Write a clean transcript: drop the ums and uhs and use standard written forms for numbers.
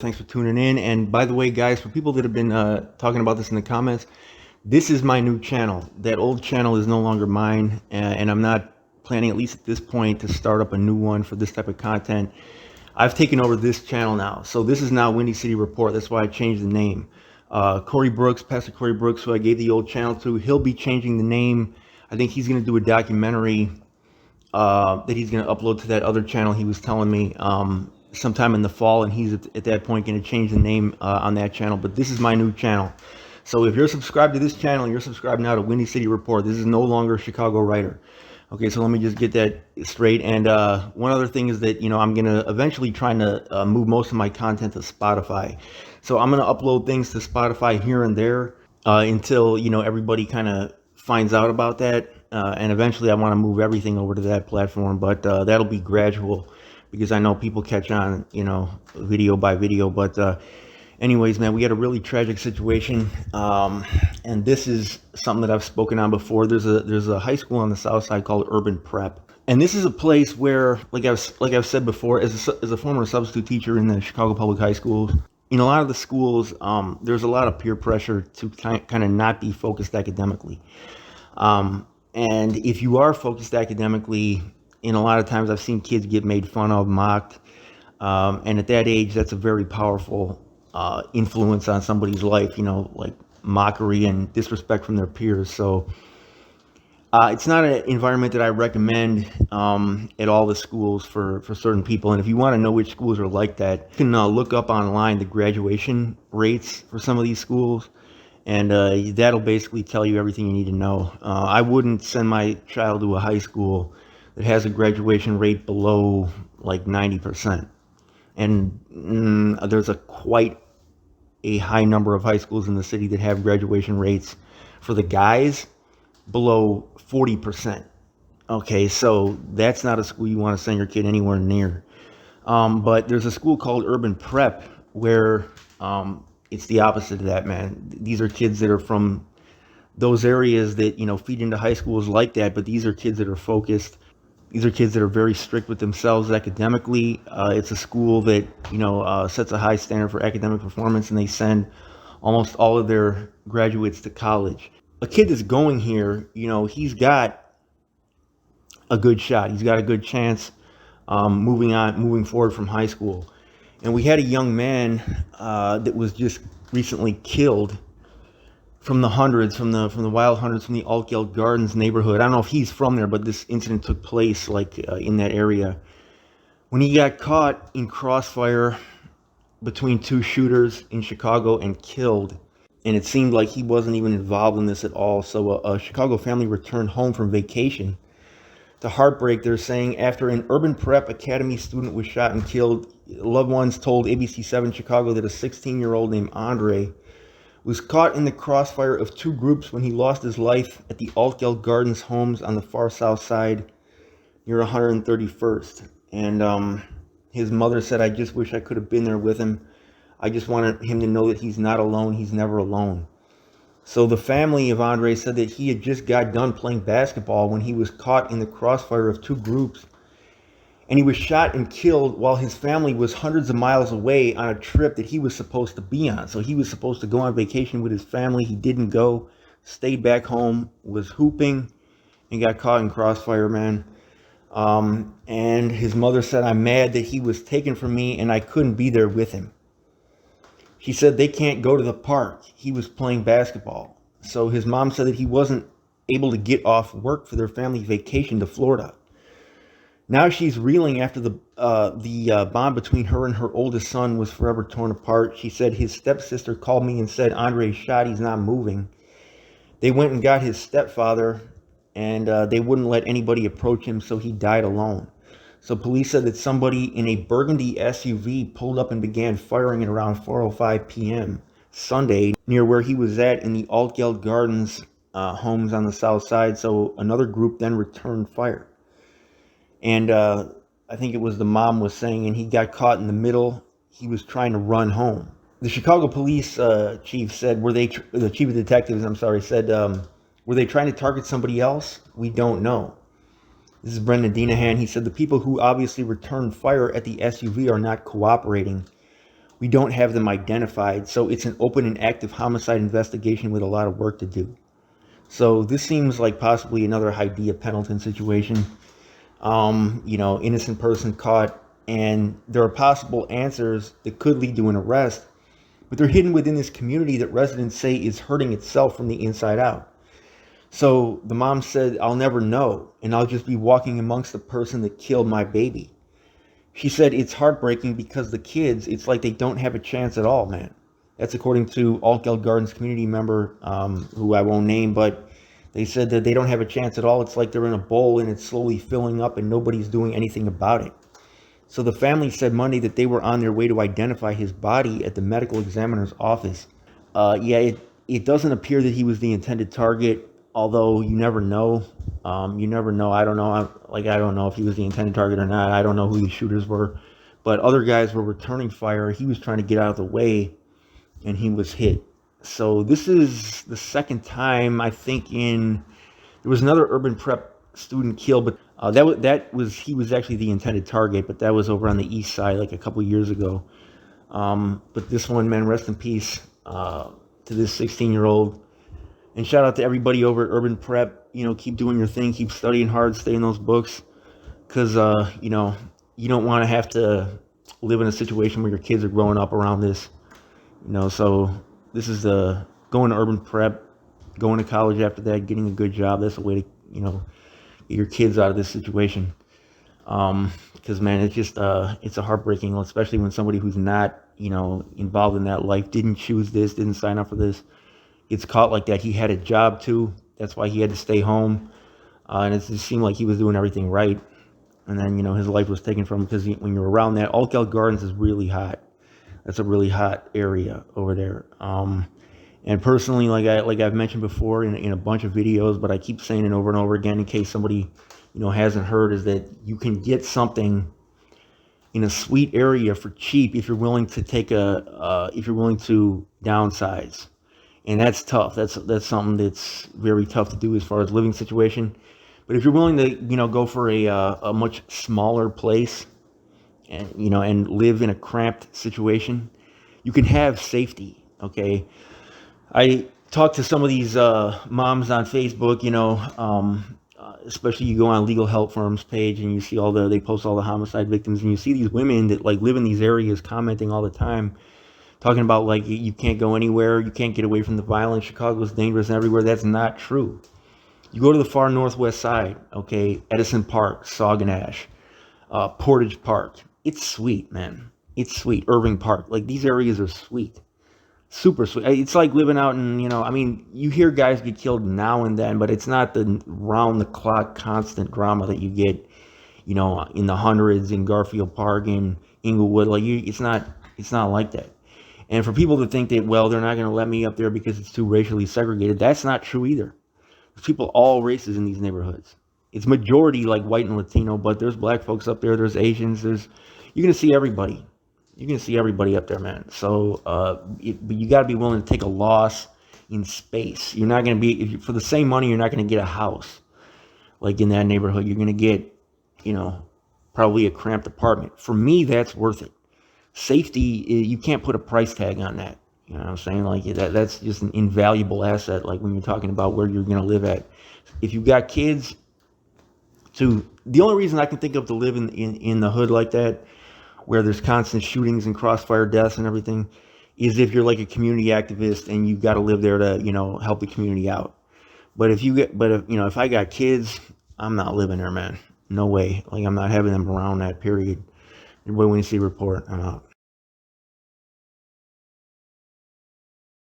Thanks for tuning in. And by the way, guys, for people that have been talking about this in the comments, this is my new channel. That old channel is no longer mine, and I'm not planning, at least at this point, to start up a new one for this type of content. I've taken over this channel now. So this is now Windy City Report. That's why I changed the name. Corey Brooks, Pastor Corey Brooks, who I gave the old channel to, he'll be changing the name. I think he's going to do a documentary that he's going to upload to that other channel he was telling me sometime in the fall, and he's at that point going to change the name on that channel. But this is my new channel. So if you're subscribed to this channel and you're subscribed now to Windy City Report, this is no longer Chicago Writer. Okay, so let me just get that straight. And one other thing is that, I'm going to eventually trying to move most of my content to Spotify. So I'm going to upload things to Spotify here and there until, everybody kind of finds out about that. And eventually I want to move everything over to that platform, but that'll be gradual because I know people catch on, video by video. But anyways, man, we had a really tragic situation. And this is something that I've spoken on before. There's a high school on the south side called Urban Prep. And this is a place where, like I've said before, as a former substitute teacher in the Chicago public high schools, in a lot of the schools, there's a lot of peer pressure to kind of not be focused academically. And if you are focused academically, in a lot of times I've seen kids get made fun of, mocked. And at that age, that's a very powerful influence on somebody's life, like mockery and disrespect from their peers. So it's not an environment that I recommend at all the schools for certain people. And if you want to know which schools are like that, you can look up online the graduation rates for some of these schools. And that'll basically tell you everything you need to know. I wouldn't send my child to a high school that has a graduation rate below like 90%. And there's quite a high number of high schools in the city that have graduation rates for the guys below 40%. Okay, so that's not a school you want to send your kid anywhere near. But there's a school called Urban Prep where it's the opposite of that, man. These are kids that are from those areas that, feed into high schools like that, but these are kids that are focused. These are kids that are very strict with themselves academically. It's a school that, sets a high standard for academic performance, and they send almost all of their graduates to college. A kid that's going here, he's got a good shot. He's got a good chance moving forward from high school. And we had a young man that was just recently killed from the hundreds, from the wild hundreds, from the Altgeld Gardens neighborhood. I don't know if he's from there, but this incident took place in that area. When he got caught in Crossfire between two shooters in Chicago and killed, and it seemed like he wasn't even involved in this at all. So a Chicago family returned home from vacation. To heartbreak, they're saying after an Urban Prep Academy student was shot and killed, loved ones told ABC7 Chicago that a 16-year-old named Andre was caught in the crossfire of two groups when he lost his life at the Altgeld Gardens homes on the far south side near 131st. And his mother said, "I just wish I could have been there with him. I just wanted him to know that he's not alone. He's never alone." So the family of Andre said that he had just got done playing basketball when he was caught in the crossfire of two groups. And he was shot and killed while his family was hundreds of miles away on a trip that he was supposed to be on. So he was supposed to go on vacation with his family. He didn't go, stayed back home, was hooping, and got caught in crossfire, man. And his mother said, "I'm mad that he was taken from me and I couldn't be there with him." She said they can't go to the park. He was playing basketball. So his mom said that he wasn't able to get off work for their family vacation to Florida. Now she's reeling after the bond between her and her oldest son was forever torn apart. She said his stepsister called me and said, "Andre's shot, he's not moving." They went and got his stepfather, and they wouldn't let anybody approach him, so he died alone. So police said that somebody in a burgundy SUV pulled up and began firing at around 4:05 p.m. Sunday near where he was at in the Altgeld Gardens homes on the south side. So another group then returned fire. And I think it was the mom was saying, and he got caught in the middle. He was trying to run home. The Chicago police chief said, the chief of detectives, said, were they trying to target somebody else? We don't know. This is Brendan Denahan. He said the people who obviously returned fire at the SUV are not cooperating. We don't have them identified, so it's an open and active homicide investigation with a lot of work to do. So this seems like possibly another Hydea Pendleton situation. Innocent person caught, and there are possible answers that could lead to an arrest, but they're hidden within this community that residents say is hurting itself from the inside out. So the mom said, "I'll never know, and I'll just be walking amongst the person that killed my baby." She said it's heartbreaking because the kids, it's like they don't have a chance at all, man. That's according to Altgeld Gardens community member, who I won't name, but they said that they don't have a chance at all. It's like they're in a bowl and it's slowly filling up and nobody's doing anything about it. So the family said Monday that they were on their way to identify his body at the medical examiner's office. It doesn't appear that he was the intended target, although you never know. You never know. I don't know. I don't know if he was the intended target or not. I don't know who the shooters were, but other guys were returning fire. He was trying to get out of the way, and he was hit. So this is the second time, I think. There was another urban prep student killed, but he was actually the intended target, but that was over on the east side, like a couple years ago. But this one, man, rest in peace to this 16-year-old. And shout out to everybody over at Urban Prep. Keep doing your thing. Keep studying hard. Stay in those books. Because, you don't want to have to live in a situation where your kids are growing up around this. So this is going to Urban Prep, going to college after that, getting a good job. That's a way to, get your kids out of this situation. Because, man, it's just, it's a heartbreaking, especially when somebody who's not, involved in that life, didn't choose this, didn't sign up for this, gets caught like that. He had a job too. That's why he had to stay home. And it just seemed like he was doing everything right. And then, his life was taken from him because when you're around that, Altgeld Gardens is really hot. That's a really hot area over there. And personally, like I've mentioned before in a bunch of videos, but I keep saying it over and over again in case somebody, hasn't heard, is that you can get something in a sweet area for cheap if you're willing to if you're willing to downsize. And that's tough. That's something that's very tough to do as far as living situation. But if you're willing to, go for a much smaller place and, and live in a cramped situation, you can have safety. Okay. I talked to some of these moms on Facebook, especially you go on Legal Help Firm's page and you see they post all the homicide victims, and you see these women that live in these areas commenting all the time, talking about you can't go anywhere, you can't get away from the violence, Chicago's dangerous and everywhere. That's not true. You go to the far northwest side, okay, Edison Park, Saguenash, Portage Park. It's sweet, man. It's sweet. Irving Park. These areas are sweet. Super sweet. It's like living out in, you hear guys get killed now and then, but it's not the round-the-clock constant drama that you get, in the hundreds in Garfield Park in Inglewood. It's not like that. And for people to think that, well, they're not going to let me up there because it's too racially segregated, that's not true either. There's people all races in these neighborhoods. It's majority white and Latino, but there's black folks up there, there's Asians, you're going to see everybody. You're going to see everybody up there, man. So, but you got to be willing to take a loss in space. You're not going to for the same money, you're not going to get a house in that neighborhood. You're going to get, probably a cramped apartment. For me, that's worth it. Safety, you can't put a price tag on that. You know what I'm saying? That's just an invaluable asset. When you're talking about where you're going to live at. If you've got kids, the only reason I can think of to live in the hood like that, where there's constant shootings and crossfire deaths and everything, is if you're a community activist and you've got to live there to, help the community out. But if I got kids, I'm not living there, man. No way. I'm not having them around that, period. Everybody, when you see a report, I'm out.